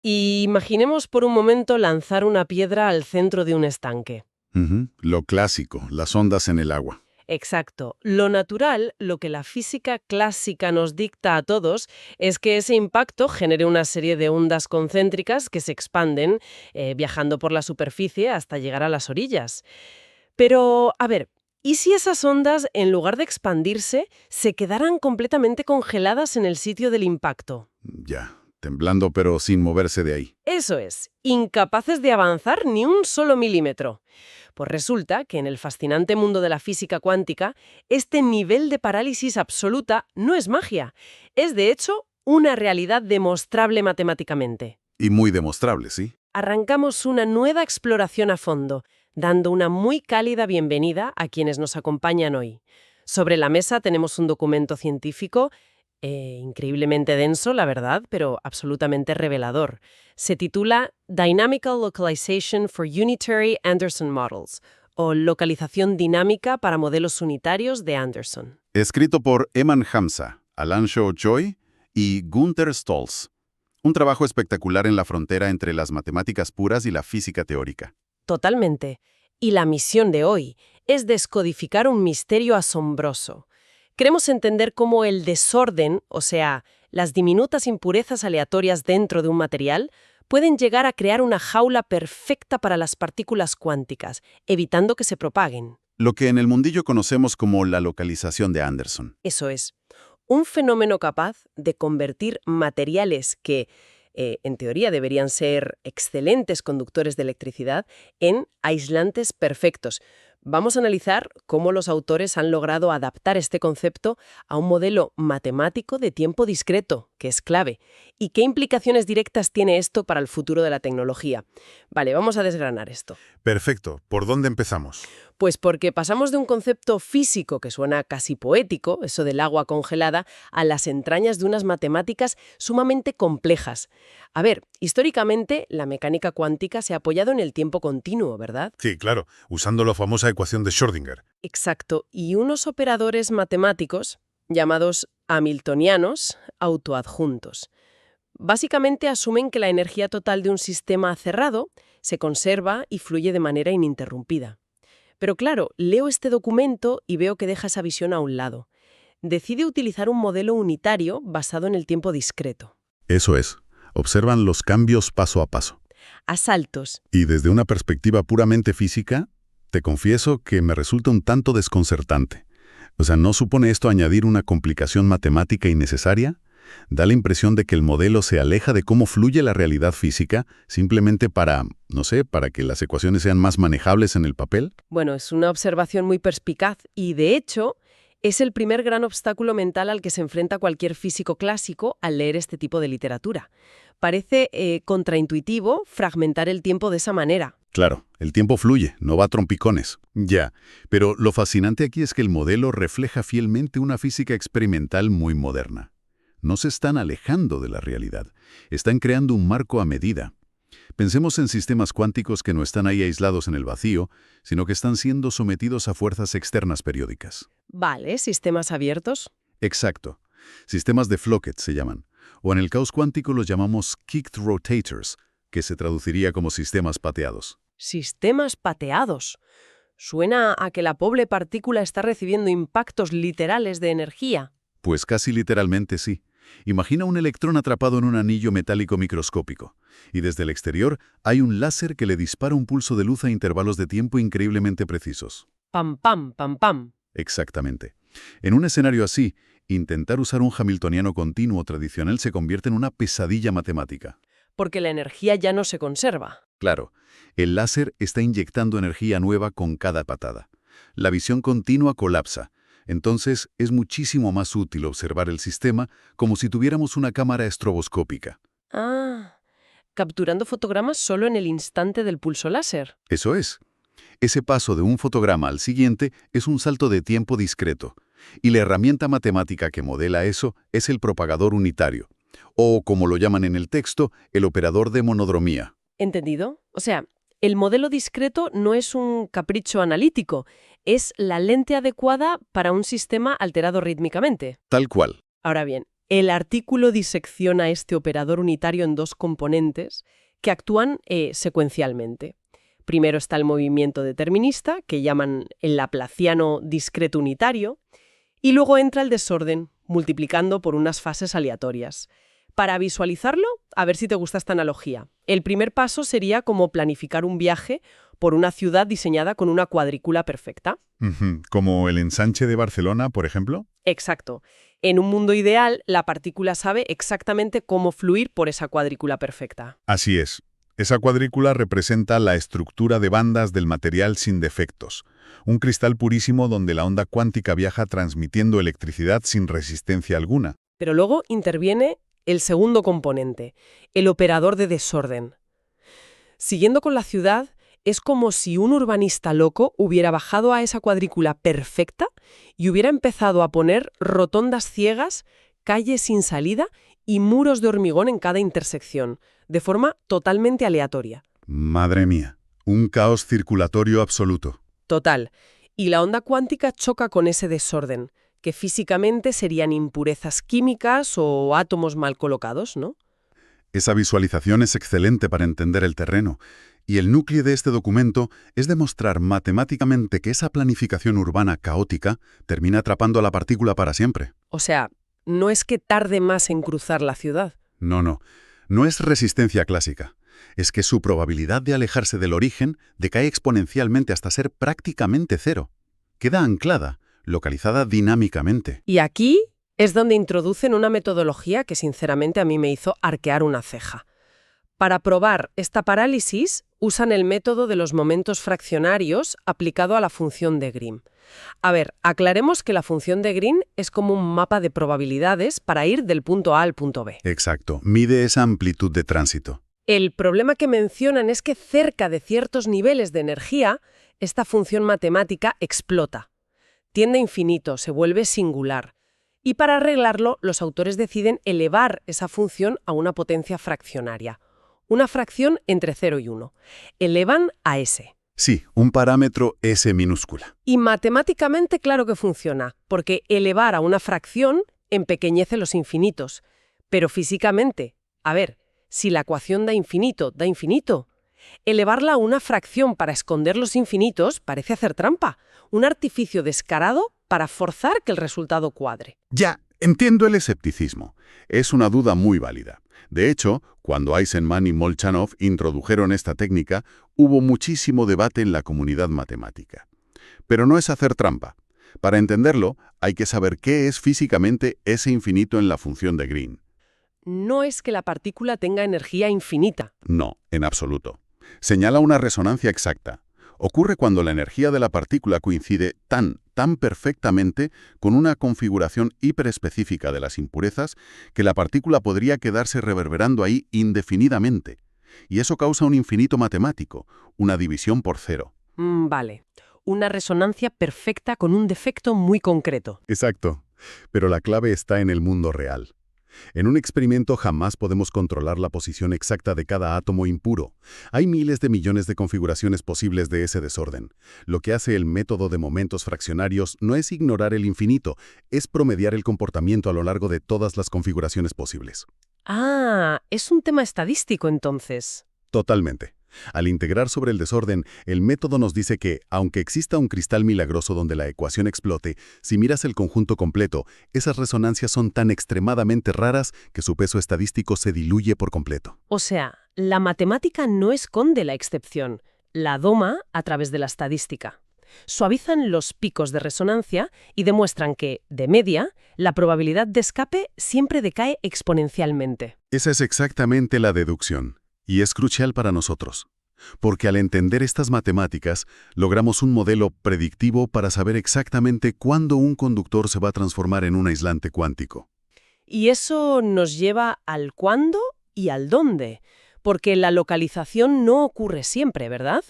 Y imaginemos por un momento lanzar una piedra al centro de un estanque. Lo clásico, las ondas en el agua. Exacto. Lo natural, lo que la física clásica nos dicta a todos, es que ese impacto genere una serie de ondas concéntricas que se expanden, viajando por la superficie hasta llegar a las orillas. Pero, a ver, ¿y si esas ondas, en lugar de expandirse, se quedaran completamente congeladas en el sitio del impacto? Ya, temblando pero sin moverse de ahí. Eso es, incapaces de avanzar ni un solo milímetro. Pues resulta que en el fascinante mundo de la física cuántica, este nivel de parálisis absoluta no es magia. Es, de hecho, una realidad demostrable matemáticamente. Y muy demostrable, ¿sí? Arrancamos una nueva exploración a fondo, dando una muy cálida bienvenida a quienes nos acompañan hoy. Sobre la mesa tenemos un documento científico increíblemente denso, la verdad, pero absolutamente revelador. Se titula Dynamical Localization for Unitary Anderson Models, o Localización Dinámica para Modelos Unitarios de Anderson. Escrito por Eman Hamza, Alansho Choi y Gunther Stolz. Un trabajo espectacular en la frontera entre las matemáticas puras y la física teórica. Totalmente. Y la misión de hoy es descodificar un misterio asombroso. Queremos entender cómo el desorden, o sea, las diminutas impurezas aleatorias dentro de un material, pueden llegar a crear una jaula perfecta para las partículas cuánticas, evitando que se propaguen. Lo que en el mundillo conocemos como la localización de Anderson. Eso es, un fenómeno capaz de convertir materiales que, en teoría, deberían ser excelentes conductores de electricidad en aislantes perfectos. Vamos a analizar cómo los autores han logrado adaptar este concepto a un modelo matemático de tiempo discreto, que es clave, y qué implicaciones directas tiene esto para el futuro de la tecnología. Vale, vamos a desgranar esto. Perfecto. ¿Por dónde empezamos? Pues porque pasamos de un concepto físico que suena casi poético, eso del agua congelada, a las entrañas de unas matemáticas sumamente complejas. A ver, históricamente la mecánica cuántica se ha apoyado en el tiempo continuo, ¿verdad? Sí, claro, usando la famosa ecuación de Schrödinger. Exacto, y unos operadores matemáticos llamados hamiltonianos autoadjuntos. Básicamente asumen que la energía total de un sistema cerrado se conserva y fluye de manera ininterrumpida. Pero claro, leo este documento y veo que deja esa visión a un lado. Decide utilizar un modelo unitario basado en el tiempo discreto. Eso es. Observan los cambios paso a paso. A saltos. Y desde una perspectiva puramente física, te confieso que me resulta un tanto desconcertante. O sea, ¿no supone esto añadir una complicación matemática innecesaria? Da la impresión de que el modelo se aleja de cómo fluye la realidad física simplemente para, no sé, para que las ecuaciones sean más manejables en el papel. Bueno, es una observación muy perspicaz y, de hecho, es el primer gran obstáculo mental al que se enfrenta cualquier físico clásico al leer este tipo de literatura. Parece contraintuitivo fragmentar el tiempo de esa manera. Claro, el tiempo fluye, no va a trompicones. Ya, pero lo fascinante aquí es que el modelo refleja fielmente una física experimental muy moderna. No se están alejando de la realidad, están creando un marco a medida. Pensemos en sistemas cuánticos que no están ahí aislados en el vacío, sino que están siendo sometidos a fuerzas externas periódicas. Vale, sistemas abiertos. Exacto. Sistemas de Floquet se llaman, o en el caos cuántico los llamamos kicked rotators, que se traduciría como sistemas pateados. Sistemas pateados. Suena a que la pobre partícula está recibiendo impactos literales de energía. Pues casi literalmente sí. Imagina un electrón atrapado en un anillo metálico microscópico, y desde el exterior hay un láser que le dispara un pulso de luz a intervalos de tiempo increíblemente precisos. Pam, pam, pam, pam. Exactamente. En un escenario así, intentar usar un hamiltoniano continuo tradicional se convierte en una pesadilla matemática. Porque la energía ya no se conserva. Claro, el láser está inyectando energía nueva con cada patada. La visión continua colapsa. Entonces, es muchísimo más útil observar el sistema como si tuviéramos una cámara estroboscópica. Ah, capturando fotogramas solo en el instante del pulso láser. Eso es. Ese paso de un fotograma al siguiente es un salto de tiempo discreto, y la herramienta matemática que modela eso es el propagador unitario, o como lo llaman en el texto, el operador de monodromía. ¿Entendido? O sea, el modelo discreto no es un capricho analítico, es la lente adecuada para un sistema alterado rítmicamente. Tal cual. Ahora bien, El artículo disecciona este operador unitario en dos componentes que actúan secuencialmente. Primero está el movimiento determinista, que llaman el laplaciano discreto unitario, y luego entra el desorden, multiplicando por unas fases aleatorias. Para visualizarlo, a ver si te gusta esta analogía. El primer paso sería como planificar un viaje por una ciudad diseñada con una cuadrícula perfecta. Como el ensanche de Barcelona, por ejemplo. Exacto. En un mundo ideal, la partícula sabe exactamente cómo fluir por esa cuadrícula perfecta. Así es. Esa cuadrícula representa la estructura de bandas del material sin defectos. Un cristal purísimo donde la onda cuántica viaja transmitiendo electricidad sin resistencia alguna. Pero luego interviene el segundo componente, el operador de desorden. Siguiendo con la ciudad, es como si un urbanista loco hubiera bajado a esa cuadrícula perfecta y hubiera empezado a poner rotondas ciegas, calles sin salida y muros de hormigón en cada intersección, de forma totalmente aleatoria. Madre mía, un caos circulatorio absoluto. Total. Y la onda cuántica choca con ese desorden, que físicamente serían impurezas químicas o átomos mal colocados, ¿no? Esa visualización es excelente para entender el terreno. Y el núcleo de este documento es demostrar matemáticamente que esa planificación urbana caótica termina atrapando a la partícula para siempre. O sea, no es que tarde más en cruzar la ciudad. No es resistencia clásica. Es que su probabilidad de alejarse del origen decae exponencialmente hasta ser prácticamente cero. Queda anclada, localizada dinámicamente. Y aquí es donde introducen una metodología que sinceramente a mí me hizo arquear una ceja. Para probar esta parálisis, usan el método de los momentos fraccionarios aplicado a la función de Green. A ver, aclaremos que la función de Green es como un mapa de probabilidades para ir del punto A al punto B. Exacto, mide esa amplitud de tránsito. El problema que mencionan es que cerca de ciertos niveles de energía, esta función matemática explota. Tiende a infinito, se vuelve singular. Y para arreglarlo, los autores deciden elevar esa función a una potencia fraccionaria. Una fracción entre 0 y 1. Elevan a S. Sí, un parámetro S minúscula. Y matemáticamente claro que funciona, porque elevar a una fracción empequeñece los infinitos. Pero físicamente, a ver, si la ecuación da infinito, elevarla a una fracción para esconder los infinitos parece hacer trampa. Un artificio descarado para forzar que el resultado cuadre. Ya, entiendo el escepticismo. Es una duda muy válida. De hecho, cuando Eisenman y Molchanov introdujeron esta técnica, hubo muchísimo debate en la comunidad matemática. Pero no es hacer trampa. Para entenderlo, hay que saber qué es físicamente ese infinito en la función de Green. No es que la partícula tenga energía infinita. No, en absoluto. Señala una resonancia exacta. Ocurre cuando la energía de la partícula coincide tan perfectamente con una configuración hiperespecífica de las impurezas que la partícula podría quedarse reverberando ahí indefinidamente. Y eso causa un infinito matemático, una división por cero. Vale. Una resonancia perfecta con un defecto muy concreto. Exacto. Pero la clave está en el mundo real. En un experimento jamás podemos controlar la posición exacta de cada átomo impuro. Hay miles de millones de configuraciones posibles de ese desorden. Lo que hace el método de momentos fraccionarios no es ignorar el infinito, es promediar el comportamiento a lo largo de todas las configuraciones posibles. Ah, es un tema estadístico entonces. Totalmente. Al integrar sobre el desorden, el método nos dice que, aunque exista un cristal milagroso donde la ecuación explote, si miras el conjunto completo, esas resonancias son tan extremadamente raras que su peso estadístico se diluye por completo. O sea, la matemática no esconde la excepción, la doma a través de la estadística. Suavizan los picos de resonancia y demuestran que, de media, la probabilidad de escape siempre decae exponencialmente. Esa es exactamente la deducción. Y es crucial para nosotros, porque al entender estas matemáticas, logramos un modelo predictivo para saber exactamente cuándo un conductor se va a transformar en un aislante cuántico. Y eso nos lleva al cuándo y al dónde, porque la localización no ocurre siempre, ¿verdad?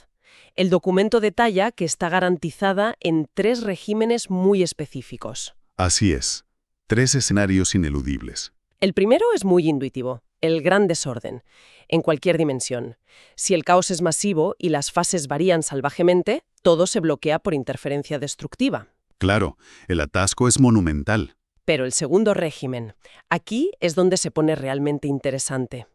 El documento detalla que está garantizada en 3 regímenes muy específicos. Así es, 3 escenarios ineludibles. El primero es muy intuitivo, el gran desorden, en cualquier dimensión. Si el caos es masivo y las fases varían salvajemente, todo se bloquea por interferencia destructiva. Claro, el atasco es monumental. Pero el segundo régimen, aquí es donde se pone realmente interesante.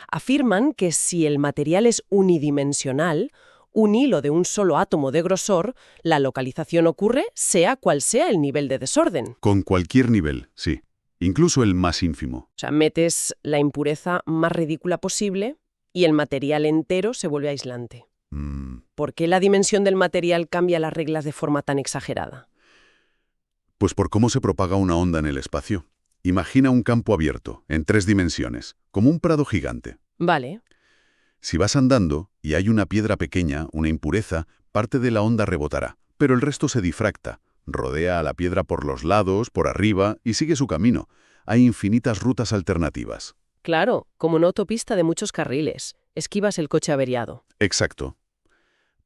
Afirman que si el material es unidimensional, un hilo de un solo átomo de grosor, la localización ocurre sea cual sea el nivel de desorden. Con cualquier nivel, sí. Incluso el más ínfimo. O sea, metes la impureza más ridícula posible y el material entero se vuelve aislante. ¿Por qué la dimensión del material cambia las reglas de forma tan exagerada? Pues por cómo se propaga una onda en el espacio. Imagina un campo abierto, en 3 dimensiones, como un prado gigante. Vale. Si vas andando y hay una piedra pequeña, una impureza, parte de la onda rebotará, pero el resto se difracta, rodea a la piedra por los lados, por arriba y sigue su camino. Hay infinitas rutas alternativas. Claro, como una autopista de muchos carriles. Esquivas el coche averiado. Exacto.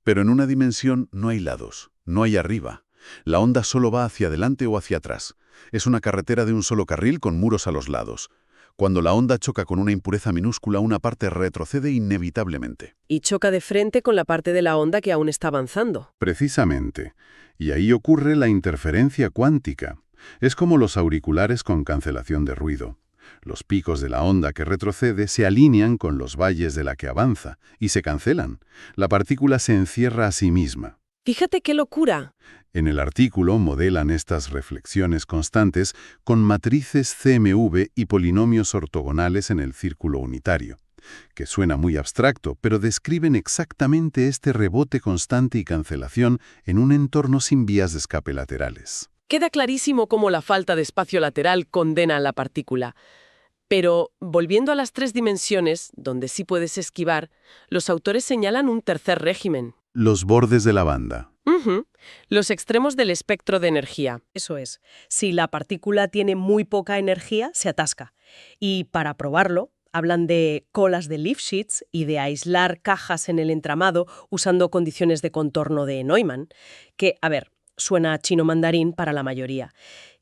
Pero en una dimensión no hay lados, no hay arriba. La onda solo va hacia adelante o hacia atrás. Es una carretera de un solo carril con muros a los lados. Cuando la onda choca con una impureza minúscula, una parte retrocede inevitablemente. Y choca de frente con la parte de la onda que aún está avanzando. Precisamente. Y ahí ocurre la interferencia cuántica. Es como los auriculares con cancelación de ruido. Los picos de la onda que retrocede se alinean con los valles de la que avanza y se cancelan. La partícula se encierra a sí misma. Fíjate qué locura. En el artículo modelan estas reflexiones constantes con matrices CMV y polinomios ortogonales en el círculo unitario, que suena muy abstracto, pero describen exactamente este rebote constante y cancelación en un entorno sin vías de escape laterales. Queda clarísimo cómo la falta de espacio lateral condena a la partícula. Pero, volviendo a las 3 dimensiones, donde sí puedes esquivar, los autores señalan un tercer régimen. Los bordes de la banda. Los extremos del espectro de energía. Eso es, si la partícula tiene muy poca energía, se atasca. Y para probarlo, hablan de colas de Lifshitz y de aislar cajas en el entramado usando condiciones de contorno de Neumann, que, a ver, suena a chino mandarín para la mayoría.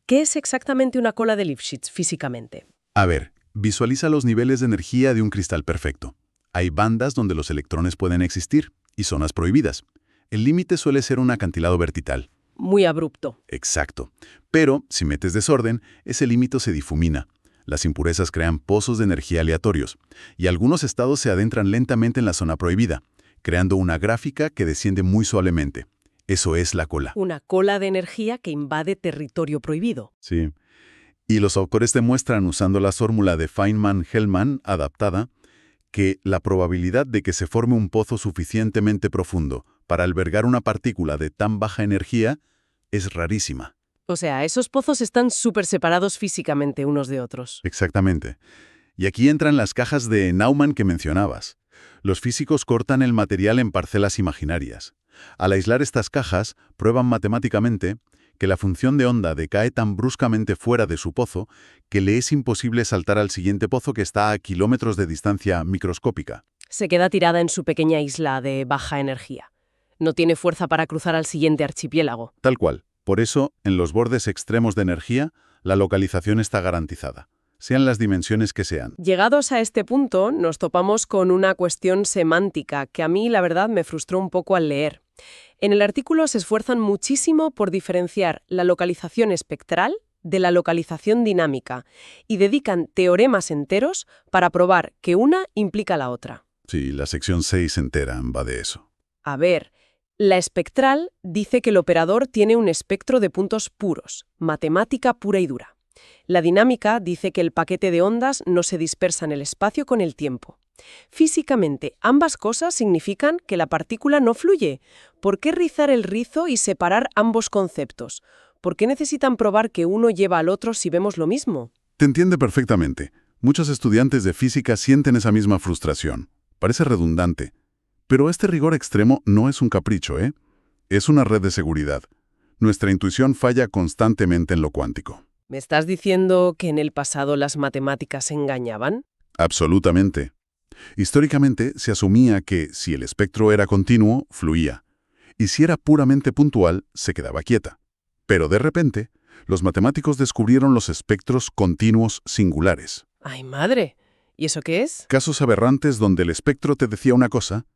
¿Qué es exactamente una cola de Lifshitz físicamente? A ver, visualiza los niveles de energía de un cristal perfecto. Hay bandas donde los electrones pueden existir y zonas prohibidas. El límite suele ser un acantilado vertical. Muy abrupto. Exacto. Pero, si metes desorden, ese límite se difumina. Las impurezas crean pozos de energía aleatorios, y algunos estados se adentran lentamente en la zona prohibida, creando una gráfica que desciende muy suavemente. Eso es la cola. Una cola de energía que invade territorio prohibido. Sí. Y los autores demuestran, usando la fórmula de Feynman-Hellman adaptada, que la probabilidad de que se forme un pozo suficientemente profundo para albergar una partícula de tan baja energía es rarísima. O sea, esos pozos están súper separados físicamente unos de otros. Exactamente. Y aquí entran las cajas de Neumann que mencionabas. Los físicos cortan el material en parcelas imaginarias. Al aislar estas cajas, prueban matemáticamente que la función de onda decae tan bruscamente fuera de su pozo que le es imposible saltar al siguiente pozo que está a kilómetros de distancia microscópica. Se queda tirada en su pequeña isla de baja energía. No tiene fuerza para cruzar al siguiente archipiélago. Tal cual. Por eso, en los bordes extremos de energía, la localización está garantizada, sean las dimensiones que sean. Llegados a este punto, nos topamos con una cuestión semántica que a mí, la verdad, me frustró un poco al leer. En el artículo se esfuerzan muchísimo por diferenciar la localización espectral de la localización dinámica y dedican teoremas enteros para probar que una implica la otra. Sí, la sección 6 entera va de eso. A ver, la espectral dice que el operador tiene un espectro de puntos puros, matemática pura y dura. La dinámica dice que el paquete de ondas no se dispersa en el espacio con el tiempo. Físicamente, ambas cosas significan que la partícula no fluye. ¿Por qué rizar el rizo y separar ambos conceptos? ¿Por qué necesitan probar que uno lleva al otro si vemos lo mismo? Te entiende perfectamente. Muchos estudiantes de física sienten esa misma frustración. Parece redundante. Pero este rigor extremo no es un capricho, ¿eh? Es una red de seguridad. Nuestra intuición falla constantemente en lo cuántico. ¿Me estás diciendo que en el pasado las matemáticas engañaban? Absolutamente. Históricamente se asumía que si el espectro era continuo, fluía. Y si era puramente puntual, se quedaba quieta. Pero de repente, los matemáticos descubrieron los espectros continuos singulares. ¡Ay, madre! ¿Y eso qué es? Casos aberrantes donde el espectro te decía una cosa,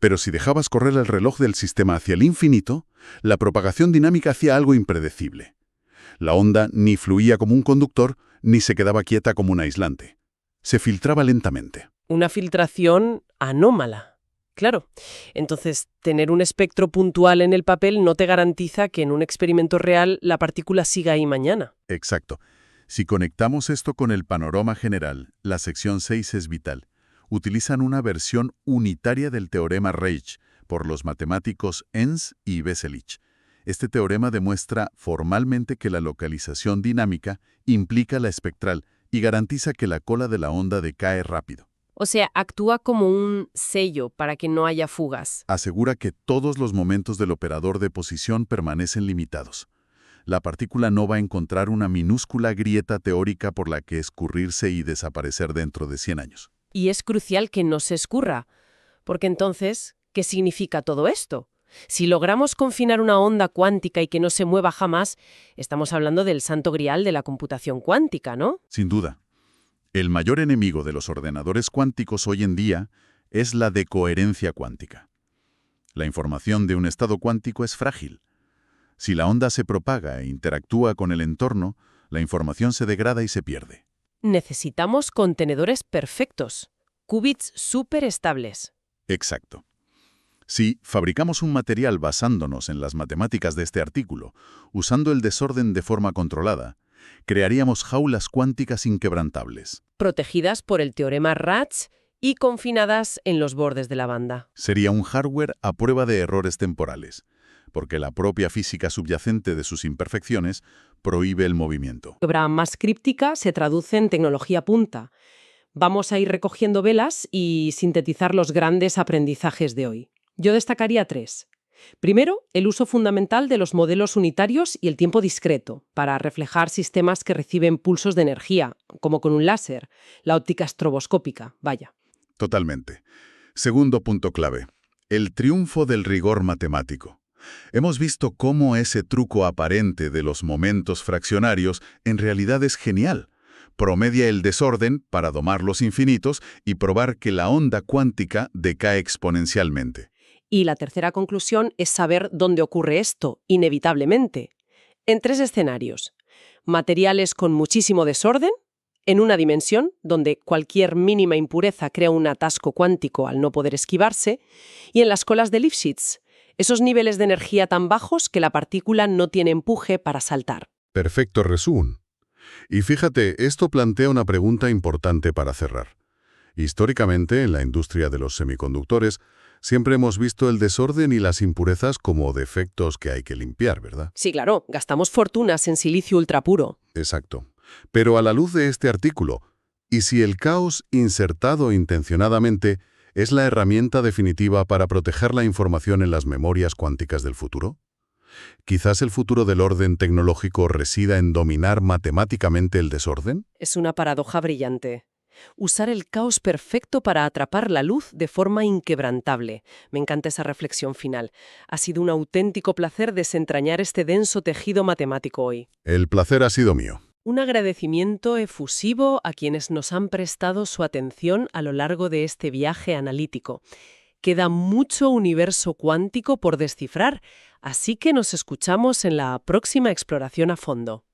pero si dejabas correr el reloj del sistema hacia el infinito, la propagación dinámica hacía algo impredecible. La onda ni fluía como un conductor, ni se quedaba quieta como un aislante. Se filtraba lentamente. Una filtración anómala. Claro. Entonces, tener un espectro puntual en el papel no te garantiza que en un experimento real la partícula siga ahí mañana. Exacto. Si conectamos esto con el panorama general, la sección 6 es vital. Utilizan una versión unitaria del teorema Reich por los matemáticos Enz y Veselich. Este teorema demuestra formalmente que la localización dinámica implica la espectral y garantiza que la cola de la onda decae rápido. O sea, actúa como un sello para que no haya fugas. Asegura que todos los momentos del operador de posición permanecen limitados. La partícula no va a encontrar una minúscula grieta teórica por la que escurrirse y desaparecer dentro de 100 años. Y es crucial que no se escurra, porque entonces, ¿qué significa todo esto? Si logramos confinar una onda cuántica y que no se mueva jamás, estamos hablando del santo grial de la computación cuántica, ¿no? Sin duda. El mayor enemigo de los ordenadores cuánticos hoy en día es la decoherencia cuántica. La información de un estado cuántico es frágil. Si la onda se propaga e interactúa con el entorno, la información se degrada y se pierde. Necesitamos contenedores perfectos, qubits súper estables. Exacto. Si fabricamos un material basándonos en las matemáticas de este artículo, usando el desorden de forma controlada, crearíamos jaulas cuánticas inquebrantables. Protegidas por el teorema Ratz y confinadas en los bordes de la banda. Sería un hardware a prueba de errores temporales, porque la propia física subyacente de sus imperfecciones prohíbe el movimiento. La obra más críptica se traduce en tecnología punta. Vamos a ir recogiendo velas y sintetizar los grandes aprendizajes de hoy. Yo destacaría 3. Primero, el uso fundamental de los modelos unitarios y el tiempo discreto, para reflejar sistemas que reciben pulsos de energía, como con un láser, la óptica estroboscópica, vaya. Totalmente. Segundo punto clave, el triunfo del rigor matemático. Hemos visto cómo ese truco aparente de los momentos fraccionarios en realidad es genial. Promedia el desorden para domar los infinitos y probar que la onda cuántica decae exponencialmente. Y la tercera conclusión es saber dónde ocurre esto, inevitablemente. En 3 escenarios. Materiales con muchísimo desorden, en una dimensión, donde cualquier mínima impureza crea un atasco cuántico al no poder esquivarse, y en las colas de Lifshitz, esos niveles de energía tan bajos que la partícula no tiene empuje para saltar. Perfecto resumen. Y fíjate, esto plantea una pregunta importante para cerrar. Históricamente, en la industria de los semiconductores, siempre hemos visto el desorden y las impurezas como defectos que hay que limpiar, ¿verdad? Sí, claro, gastamos fortunas en silicio ultrapuro. Exacto. Pero a la luz de este artículo, ¿y si el caos insertado intencionadamente es la herramienta definitiva para proteger la información en las memorias cuánticas del futuro? ¿Quizás el futuro del orden tecnológico resida en dominar matemáticamente el desorden? Es una paradoja brillante. Usar el caos perfecto para atrapar la luz de forma inquebrantable. Me encanta esa reflexión final. Ha sido un auténtico placer desentrañar este denso tejido matemático hoy. El placer ha sido mío. Un agradecimiento efusivo a quienes nos han prestado su atención a lo largo de este viaje analítico. Queda mucho universo cuántico por descifrar, así que nos escuchamos en la próxima exploración a fondo.